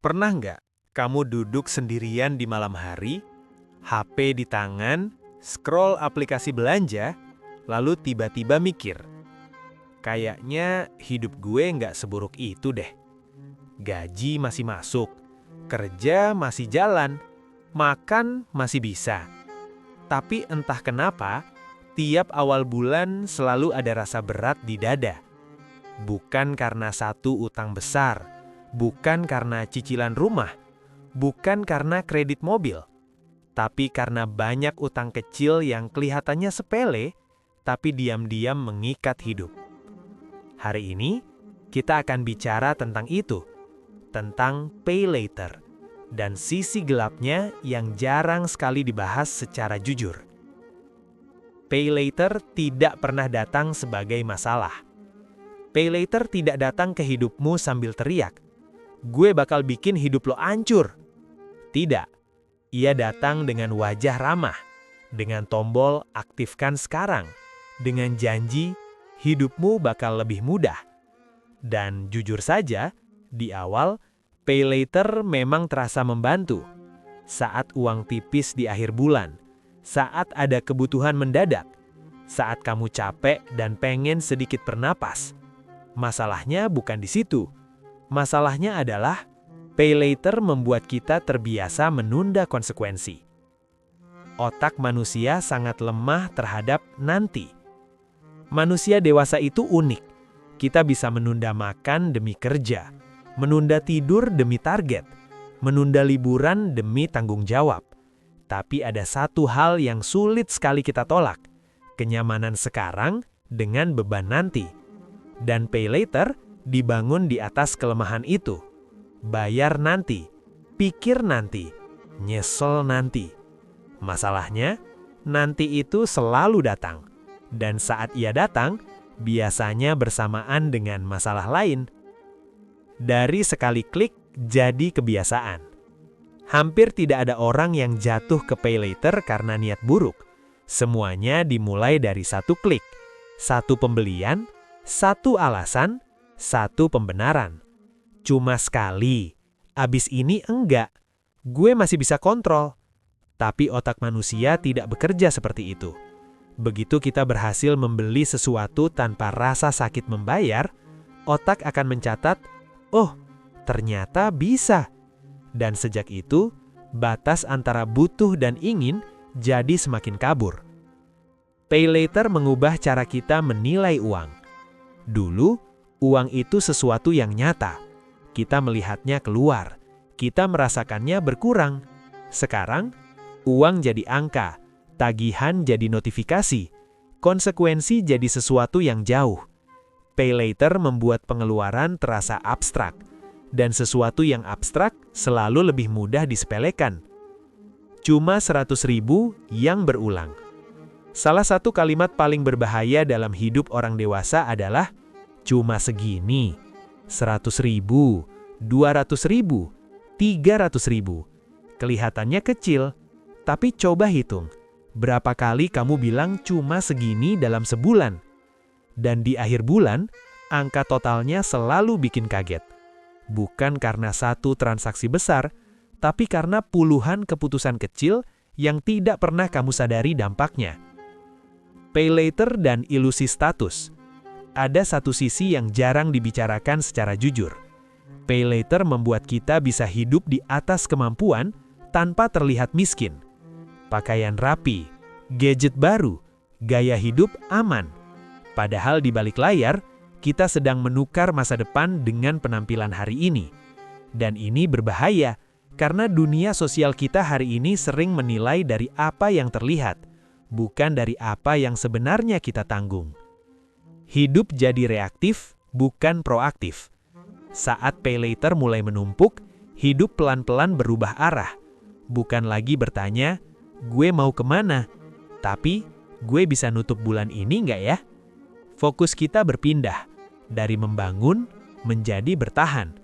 Pernah nggak kamu duduk sendirian di malam hari, HP di tangan, scroll aplikasi belanja, lalu tiba-tiba mikir, kayaknya hidup gue nggak seburuk itu deh. Gaji masih masuk, kerja masih jalan, makan masih bisa. Tapi entah kenapa, tiap awal bulan selalu ada rasa berat di dada. Bukan karena satu utang besar, bukan karena cicilan rumah, bukan karena kredit mobil, tapi karena banyak utang kecil yang kelihatannya sepele, tapi diam-diam mengikat hidup. Hari ini, kita akan bicara tentang itu, tentang pay later, dan sisi gelapnya yang jarang sekali dibahas secara jujur. Pay later tidak pernah datang sebagai masalah. Pay later tidak datang ke hidupmu sambil teriak, "Gue bakal bikin hidup lo hancur." Tidak, ia datang dengan wajah ramah, dengan tombol aktifkan sekarang, dengan janji hidupmu bakal lebih mudah. Dan jujur saja, di awal, pay later memang terasa membantu. Saat uang tipis di akhir bulan, saat ada kebutuhan mendadak, saat kamu capek dan pengen sedikit bernapas. Masalahnya bukan di situ. Masalahnya adalah pay later membuat kita terbiasa menunda konsekuensi. Otak manusia sangat lemah terhadap nanti. Manusia dewasa itu unik. Kita bisa menunda makan demi kerja, menunda tidur demi target, menunda liburan demi tanggung jawab. Tapi ada satu hal yang sulit sekali kita tolak, kenyamanan sekarang dengan beban nanti. Dan pay later dibangun di atas kelemahan itu. Bayar nanti, pikir nanti, nyesel nanti. Masalahnya, nanti itu selalu datang. Dan saat ia datang, biasanya bersamaan dengan masalah lain. Dari sekali klik, jadi kebiasaan. Hampir tidak ada orang yang jatuh ke pay later karena niat buruk. Semuanya dimulai dari satu klik, satu pembelian, satu alasan, satu pembenaran. Cuma sekali, abis ini enggak. Gue masih bisa kontrol. Tapi otak manusia tidak bekerja seperti itu. Begitu kita berhasil membeli sesuatu tanpa rasa sakit membayar, otak akan mencatat, oh, ternyata bisa. Dan sejak itu, batas antara butuh dan ingin jadi semakin kabur. Pay later mengubah cara kita menilai uang. Dulu, uang itu sesuatu yang nyata. Kita melihatnya keluar. Kita merasakannya berkurang. Sekarang, uang jadi angka. Tagihan jadi notifikasi. Konsekuensi jadi sesuatu yang jauh. Pay later membuat pengeluaran terasa abstrak. Dan sesuatu yang abstrak selalu lebih mudah disepelekan. Cuma 100.000 yang berulang. Salah satu kalimat paling berbahaya dalam hidup orang dewasa adalah cuma segini, 100.000, 200.000, 300.000. Kelihatannya kecil, tapi coba hitung. Berapa kali kamu bilang cuma segini dalam sebulan? Dan di akhir bulan, angka totalnya selalu bikin kaget. Bukan karena satu transaksi besar, tapi karena puluhan keputusan kecil yang tidak pernah kamu sadari dampaknya. Pay later dan ilusi status. Ada satu sisi yang jarang dibicarakan secara jujur. Pay later membuat kita bisa hidup di atas kemampuan tanpa terlihat miskin. Pakaian rapi, gadget baru, gaya hidup aman. Padahal di balik layar, kita sedang menukar masa depan dengan penampilan hari ini. Dan ini berbahaya, karena dunia sosial kita hari ini sering menilai dari apa yang terlihat, bukan dari apa yang sebenarnya kita tanggung. Hidup jadi reaktif, bukan proaktif. Saat pay later mulai menumpuk, hidup pelan-pelan berubah arah. Bukan lagi bertanya, gue mau kemana? Tapi, gue bisa nutup bulan ini nggak ya? Fokus kita berpindah, dari membangun menjadi bertahan,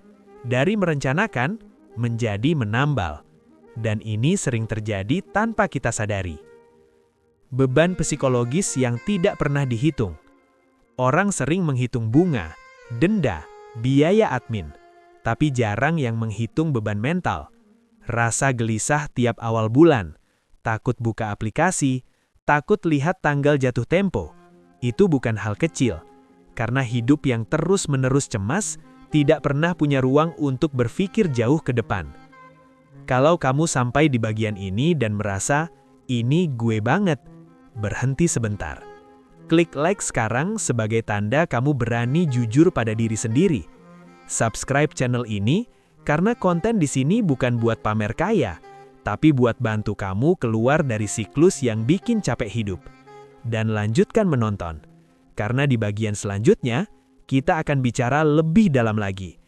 dari merencanakan menjadi menambal. Dan ini sering terjadi tanpa kita sadari. Beban psikologis yang tidak pernah dihitung. Orang sering menghitung bunga, denda, biaya admin. tapi jarang yang menghitung beban mental. Rasa gelisah tiap awal bulan, takut buka aplikasi, takut lihat tanggal jatuh tempo. Itu bukan hal kecil, karena hidup yang terus-menerus cemas tidak pernah punya ruang untuk berpikir jauh ke depan. Kalau kamu sampai di bagian ini dan merasa, ini gue banget, berhenti sebentar. Klik like sekarang sebagai tanda kamu berani jujur pada diri sendiri. Subscribe channel ini karena konten di sini bukan buat pamer kaya, tapi buat bantu kamu keluar dari siklus yang bikin capek hidup. Dan lanjutkan menonton, karena di bagian selanjutnya, kita akan bicara lebih dalam lagi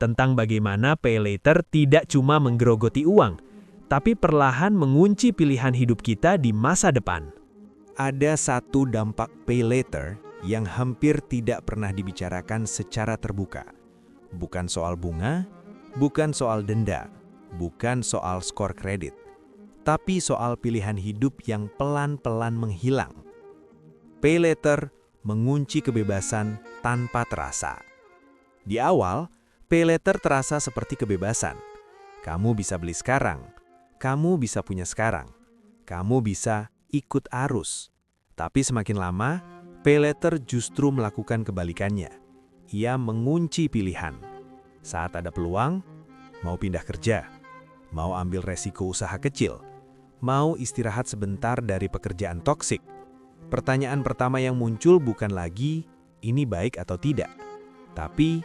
tentang bagaimana pay later tidak cuma menggerogoti uang, tapi perlahan mengunci pilihan hidup kita di masa depan. Ada satu dampak pay later yang hampir tidak pernah dibicarakan secara terbuka. Bukan soal bunga, bukan soal denda, bukan soal skor kredit, tapi soal pilihan hidup yang pelan-pelan menghilang. Pay later mengunci kebebasan tanpa terasa. Di awal, pay later terasa seperti kebebasan. Kamu bisa beli sekarang, kamu bisa punya sekarang, kamu bisa ikut arus. Tapi semakin lama, pay later justru melakukan kebalikannya. Ia mengunci pilihan. Saat ada peluang, mau pindah kerja, mau ambil resiko usaha kecil, mau istirahat sebentar dari pekerjaan toksik. Pertanyaan pertama yang muncul bukan lagi, ini baik atau tidak, tapi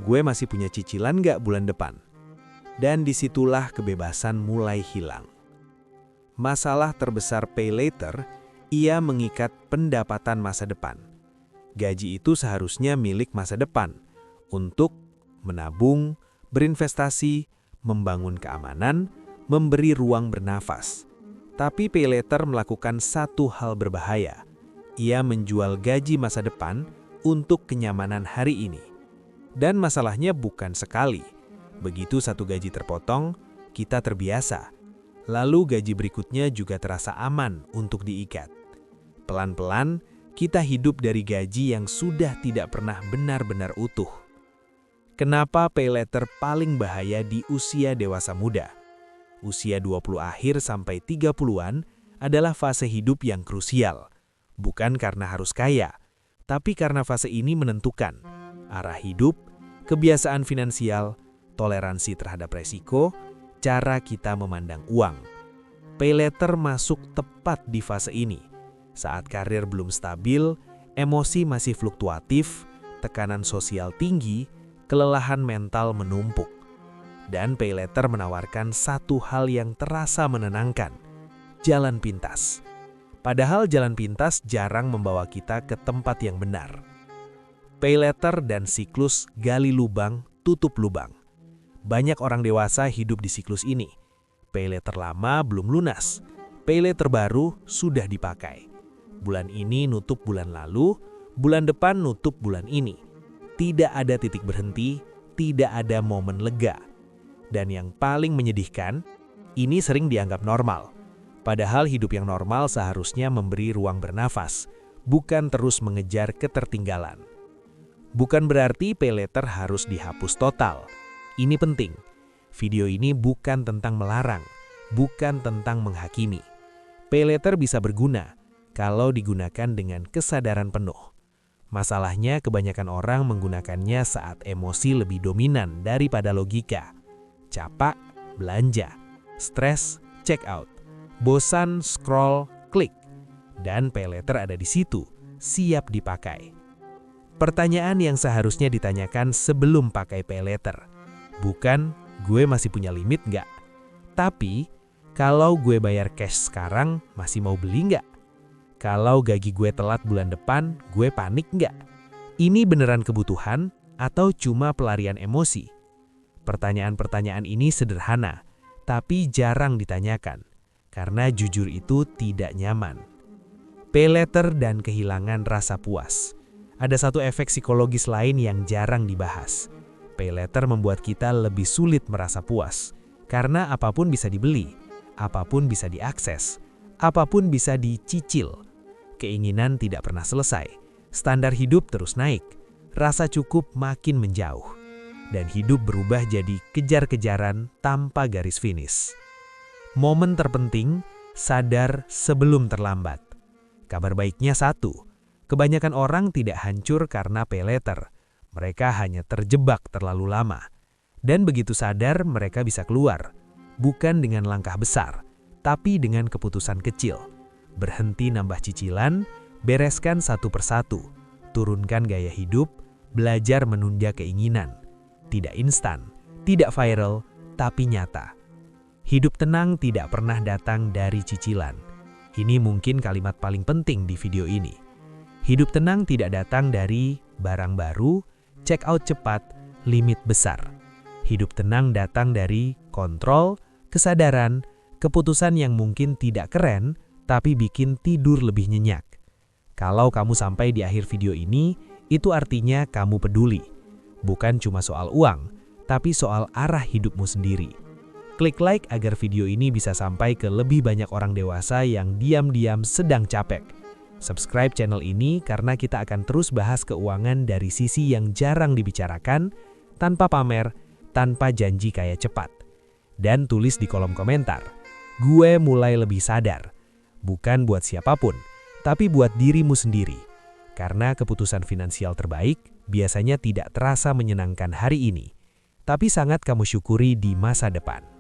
gue masih punya cicilan nggak bulan depan? Dan disitulah kebebasan mulai hilang. Masalah terbesar pay later, ia mengikat pendapatan masa depan. Gaji itu seharusnya milik masa depan, untuk menabung, berinvestasi, membangun keamanan, memberi ruang bernafas. Tapi pay later melakukan satu hal berbahaya. Ia menjual gaji masa depan untuk kenyamanan hari ini. Dan masalahnya bukan sekali. Begitu satu gaji terpotong, kita terbiasa. Lalu gaji berikutnya juga terasa aman untuk diikat. Pelan-pelan, kita hidup dari gaji yang sudah tidak pernah benar-benar utuh. Kenapa pay later paling bahaya di usia dewasa muda? Usia 20 akhir sampai 30-an adalah fase hidup yang krusial. Bukan karena harus kaya, tapi karena fase ini menentukan arah hidup, kebiasaan finansial, toleransi terhadap resiko, cara kita memandang uang. Pay later masuk tepat di fase ini. Saat karir belum stabil, emosi masih fluktuatif, tekanan sosial tinggi, kelelahan mental menumpuk. Dan pay later menawarkan satu hal yang terasa menenangkan, jalan pintas. Padahal jalan pintas jarang membawa kita ke tempat yang benar. Pay later dan siklus gali lubang, tutup lubang. Banyak orang dewasa hidup di siklus ini. Pay later lama belum lunas. Pay later baru sudah dipakai. Bulan ini nutup bulan lalu, bulan depan nutup bulan ini. Tidak ada titik berhenti, tidak ada momen lega. Dan yang paling menyedihkan, ini sering dianggap normal. Padahal hidup yang normal seharusnya memberi ruang bernafas, bukan terus mengejar ketertinggalan. Bukan berarti pay later harus dihapus total. Ini penting. Video ini bukan tentang melarang, bukan tentang menghakimi. Pay later bisa berguna kalau digunakan dengan kesadaran penuh. Masalahnya kebanyakan orang menggunakannya saat emosi lebih dominan daripada logika. Capak, belanja, stres, check out, bosan, scroll, klik. Dan pay later ada di situ, siap dipakai. Pertanyaan yang seharusnya ditanyakan sebelum pakai pay later. Bukan, gue masih punya limit nggak? Tapi, kalau gue bayar cash sekarang, masih mau beli nggak? Kalau gaji gue telat bulan depan, gue panik nggak? Ini beneran kebutuhan atau cuma pelarian emosi? Pertanyaan-pertanyaan ini sederhana, tapi jarang ditanyakan, karena jujur itu tidak nyaman. Pay later dan kehilangan rasa puas. Ada satu efek psikologis lain yang jarang dibahas. Pay later membuat kita lebih sulit merasa puas, karena apapun bisa dibeli, apapun bisa diakses, apapun bisa dicicil. Keinginan tidak pernah selesai, standar hidup terus naik, rasa cukup makin menjauh. dan hidup berubah jadi kejar-kejaran tanpa garis finish. Momen terpenting, sadar sebelum terlambat. Kabar baiknya satu, kebanyakan orang tidak hancur karena pay later. Mereka hanya terjebak terlalu lama. Dan begitu sadar, mereka bisa keluar. Bukan dengan langkah besar, tapi dengan keputusan kecil. Berhenti nambah cicilan, bereskan satu persatu, turunkan gaya hidup, belajar menunda keinginan. Tidak instan, tidak viral, tapi nyata. Hidup tenang tidak pernah datang dari cicilan. Ini mungkin kalimat paling penting di video ini. Hidup tenang tidak datang dari barang baru, check out cepat, limit besar. Hidup tenang datang dari kontrol, kesadaran, keputusan yang mungkin tidak keren, tapi bikin tidur lebih nyenyak. Kalau kamu sampai di akhir video ini, itu artinya kamu peduli. Bukan cuma soal uang, tapi soal arah hidupmu sendiri. Klik like agar video ini bisa sampai ke lebih banyak orang dewasa yang diam-diam sedang capek. Subscribe channel ini karena kita akan terus bahas keuangan dari sisi yang jarang dibicarakan, tanpa pamer, tanpa janji kaya cepat. Dan tulis di kolom komentar, gue mulai lebih sadar. Bukan buat siapapun, tapi buat dirimu sendiri. Karena keputusan finansial terbaik biasanya tidak terasa menyenangkan hari ini, tapi sangat kamu syukuri di masa depan.